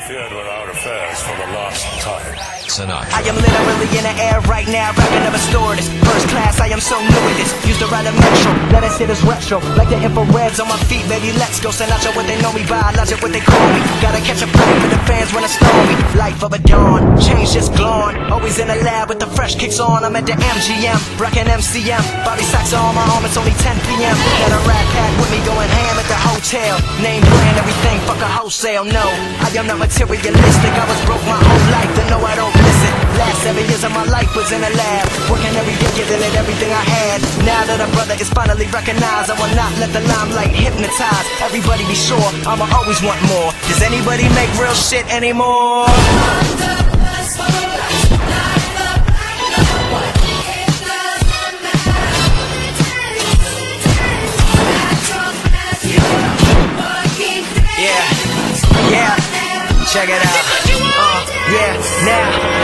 interfered with our affairs for the last time. Sinatra. I am literally in the air right now, rapping never stored this. First class, I am so new at this. Used to ride a metro, let us hit this retro. Like the infrareds on my feet, baby, let's go. Sinatra, what they know me by, logic, what they call me. Gotta catch a break for the fans when it's stormy. Life of a dawn, change just glowing. Always in the lab with the fresh kicks on. I'm at the MGM, rockin' MCM. Bobby Sacks on my arm, it's only 10 p.m. Got a rat pack with me going ham at the hotel. Name brand, everything, fuck a wholesale, no. I am not materialistic, I was broke my whole life, to know I don't miss it. Last 7 years of my life was in a lab, working every day, giving it everything I had. Now that a brother is finally recognized, I will not let the limelight hypnotize. Everybody be sure, I'ma always want more. Does anybody make real shit anymore? Yeah, check it out. Yeah, now